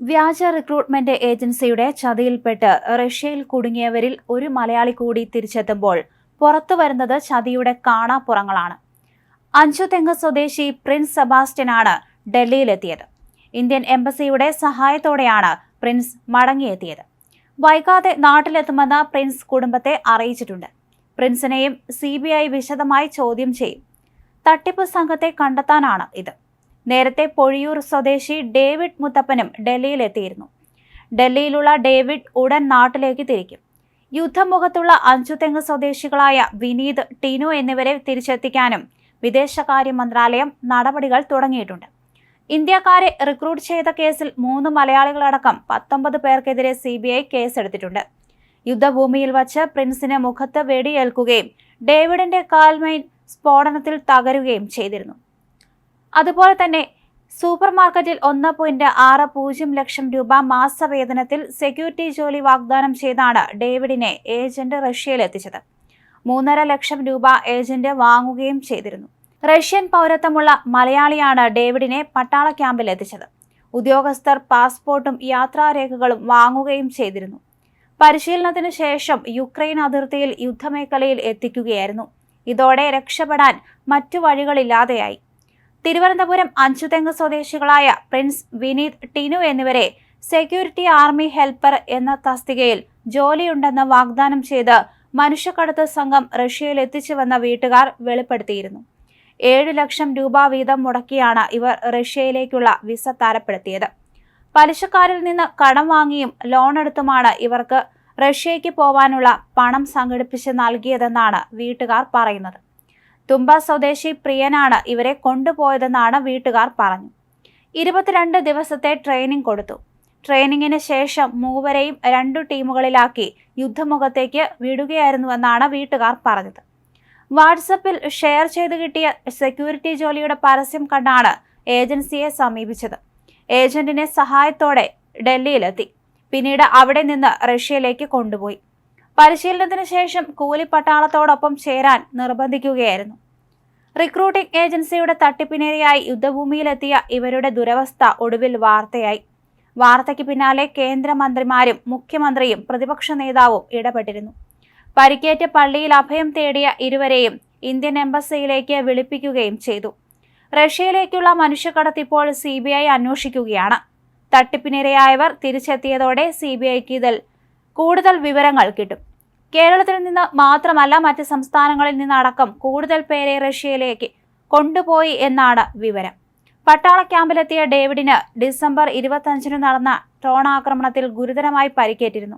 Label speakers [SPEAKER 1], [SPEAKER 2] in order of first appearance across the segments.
[SPEAKER 1] വ്യാജ റിക്രൂട്ട്മെന്റ് ഏജൻസിയുടെ ചതിയിൽപ്പെട്ട് റഷ്യയിൽ കുടുങ്ങിയവരിൽ ഒരു മലയാളി കൂടി തിരിച്ചെത്തുമ്പോൾ പുറത്തുവരുന്നത് ചതിയുടെ കാണാപ്പുറങ്ങളാണ്. അഞ്ചുതെങ്ങ് സ്വദേശി പ്രിൻസ് സെബാസ്റ്റ്യനാണ് ഡൽഹിയിലെത്തിയത്. ഇന്ത്യൻ എംബസിയുടെ സഹായത്തോടെയാണ് പ്രിൻസ് മടങ്ങിയെത്തിയത്. വൈകാതെ നാട്ടിലെത്തുമെന്ന് പ്രിൻസ് കുടുംബത്തെ അറിയിച്ചിട്ടുണ്ട്. പ്രിൻസിനെയും CBI വിശദമായി ചോദ്യം ചെയ്യും. തട്ടിപ്പ് സംഘത്തെ കണ്ടെത്താനാണ് ഇത്. നേരത്തെ പൊഴിയൂർ സ്വദേശി ഡേവിഡ് മുത്തപ്പനും ഡൽഹിയിലെത്തിയിരുന്നു. ഡൽഹിയിലുള്ള ഡേവിഡ് ഉടൻ നാട്ടിലേക്ക് തിരിക്കും. യുദ്ധമുഖത്തുള്ള അഞ്ചുതെങ്ങ് സ്വദേശികളായ വിനീത്, ടിനു എന്നിവരെ തിരിച്ചെത്തിക്കാനും വിദേശകാര്യ മന്ത്രാലയം നടപടികൾ തുടങ്ങിയിട്ടുണ്ട്. ഇന്ത്യക്കാരെ റിക്രൂട്ട് ചെയ്ത കേസിൽ 3 മലയാളികളടക്കം 19 പേർക്കെതിരെ CBI കേസെടുത്തിട്ടുണ്ട്. യുദ്ധഭൂമിയിൽ വച്ച് പ്രിൻസിന് മുഖത്ത് വെടിയേൽക്കുകയും ഡേവിഡിന്റെ കാൽമൈൻ സ്ഫോടനത്തിൽ തകരുകയും ചെയ്തിരുന്നു. അതുപോലെ തന്നെ സൂപ്പർ മാർക്കറ്റിൽ 1.60 ലക്ഷം രൂപ മാസവേതനത്തിൽ സെക്യൂരിറ്റി ജോലി വാഗ്ദാനം ചെയ്താണ് ഡേവിഡിനെ ഏജന്റ് റഷ്യയിലെത്തിച്ചത്. 3.5 ലക്ഷം രൂപ ഏജന്റ് വാങ്ങുകയും ചെയ്തിരുന്നു. റഷ്യൻ പൗരത്വമുള്ള മലയാളിയാണ് ഡേവിഡിനെ പട്ടാള ക്യാമ്പിൽ എത്തിച്ചത്. ഉദ്യോഗസ്ഥർ പാസ്പോർട്ടും യാത്രാരേഖകളും വാങ്ങുകയും ചെയ്തിരുന്നു. പരിശീലനത്തിന് ശേഷം യുക്രൈൻ അതിർത്തിയിൽ യുദ്ധമേഖലയിൽ എത്തിക്കുകയായിരുന്നു. ഇതോടെ രക്ഷപ്പെടാൻ മറ്റു വഴികളില്ലാതെയായി. തിരുവനന്തപുരം അഞ്ചുതെങ്ങ് സ്വദേശികളായ പ്രിൻസ്, വിനീത്, ടിനു എന്നിവരെ സെക്യൂരിറ്റി ആർമി ഹെൽപ്പർ എന്ന തസ്തികയിൽ ജോലിയുണ്ടെന്ന് വാഗ്ദാനം ചെയ്ത് മനുഷ്യക്കടത്ത് സംഘം റഷ്യയിൽ എത്തിച്ചുവെന്ന വീട്ടുകാർ വെളിപ്പെടുത്തിയിരുന്നു. 7 ലക്ഷം രൂപ വീതം മുടക്കിയാണ് ഇവർ റഷ്യയിലേക്കുള്ള വിസ തരപ്പെടുത്തിയത്. പലിശക്കാരിൽ നിന്ന് കടം വാങ്ങിയും ലോൺ എടുത്തുമാണ് ഇവർക്ക് റഷ്യയ്ക്ക് പോവാനുള്ള പണം സംഘടിപ്പിച്ച് നൽകിയതെന്നാണ് വീട്ടുകാർ പറയുന്നത്. തുമ്പ സ്വദേശി പ്രിയനാണ് ഇവരെ കൊണ്ടുപോയതെന്നാണ് വീട്ടുകാർ പറഞ്ഞു. 22 ദിവസത്തെ ട്രെയിനിങ് കൊടുത്തു. ട്രെയിനിങ്ങിന് ശേഷം മൂവരെയും 2 ടീമുകളിലാക്കി യുദ്ധമുഖത്തേക്ക് വിടുകയായിരുന്നുവെന്നാണ് വീട്ടുകാർ പറഞ്ഞത്. വാട്സപ്പിൽ ഷെയർ ചെയ്ത് കിട്ടിയ സെക്യൂരിറ്റി ജോലിയുടെ പരസ്യം കണ്ടാണ് ഏജൻസിയെ സമീപിച്ചത്. ഏജന്റിന്റെ സഹായത്തോടെ ഡൽഹിയിലെത്തി. പിന്നീട് അവിടെ നിന്ന് റഷ്യയിലേക്ക് കൊണ്ടുപോയി. പരിശീലനത്തിന് ശേഷം കൂലിപ്പട്ടാളത്തോടൊപ്പം ചേരാൻ നിർബന്ധിക്കുകയായിരുന്നു. റിക്രൂട്ടിംഗ് ഏജൻസിയുടെ തട്ടിപ്പിനിരയായി യുദ്ധഭൂമിയിലെത്തിയ ഇവരുടെ ദുരവസ്ഥ ഒടുവിൽ വാർത്തയായി. വാർത്തയ്ക്ക് പിന്നാലെ കേന്ദ്രമന്ത്രിമാരും മുഖ്യമന്ത്രിയും പ്രതിപക്ഷ നേതാവും ഇടപെട്ടിരുന്നു. പരിക്കേറ്റ് പള്ളിയിൽ അഭയം തേടിയ ഇരുവരെയും ഇന്ത്യൻ എംബസിയിലേക്ക് വിളിപ്പിക്കുകയും ചെയ്തു. റഷ്യയിലേക്കുള്ള മനുഷ്യക്കടത്ത് ഇപ്പോൾ CBI അന്വേഷിക്കുകയാണ്. തട്ടിപ്പിനിരയായവർ തിരിച്ചെത്തിയതോടെ CBIക്ക് ഇതിൽ കൂടുതൽ വിവരങ്ങൾ കിട്ടും. കേരളത്തിൽ നിന്ന് മാത്രമല്ല മറ്റ് സംസ്ഥാനങ്ങളിൽ നിന്നടക്കം കൂടുതൽ പേരെ റഷ്യയിലേക്ക് കൊണ്ടുപോയി എന്നാണ് വിവരം. പട്ടാള ക്യാമ്പിലെത്തിയ ഡേവിഡിന് ഡിസംബർ 25 നടന്ന ഡ്രോൺ ആക്രമണത്തിൽ ഗുരുതരമായി പരിക്കേറ്റിരുന്നു.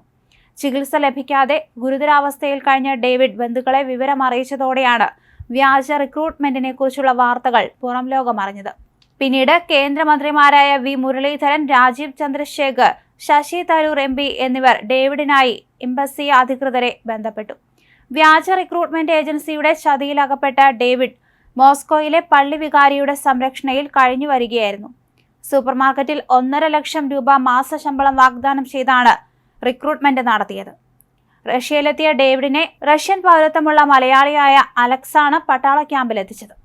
[SPEAKER 1] ചികിത്സ ലഭിക്കാതെ ഗുരുതരാവസ്ഥയിൽ കഴിഞ്ഞ ഡേവിഡ് ബന്ധുക്കളെ വിവരം അറിയിച്ചതോടെയാണ് വ്യാജ റിക്രൂട്ട്മെന്റിനെ കുറിച്ചുള്ള വാർത്തകൾ പുറം ലോകം അറിഞ്ഞത്. പിന്നീട് കേന്ദ്രമന്ത്രിമാരായ V മുരളീധരൻ, രാജീവ് ചന്ദ്രശേഖർ, ശശി തരൂർ MP എന്നിവർ ഡേവിഡിനായി എംബസി അധികൃതരെ ബന്ധപ്പെട്ടു. വ്യാജ റിക്രൂട്ട്മെന്റ് ഏജൻസിയുടെ ചതിയിലകപ്പെട്ട ഡേവിഡ് മോസ്കോയിലെ പള്ളി വികാരിയുടെ സംരക്ഷണയിൽ കഴിഞ്ഞു വരികയായിരുന്നു. സൂപ്പർമാർക്കറ്റിൽ 1.5 ലക്ഷം രൂപ മാസശമ്പളം വാഗ്ദാനം ചെയ്താണ് റിക്രൂട്ട്മെന്റ് നടത്തിയത്. റഷ്യയിലെത്തിയ ഡേവിഡിനെ റഷ്യൻ പൗരത്വമുള്ള മലയാളിയായ അലക്സാണ് പട്ടാള ക്യാമ്പിലെത്തിച്ചത്.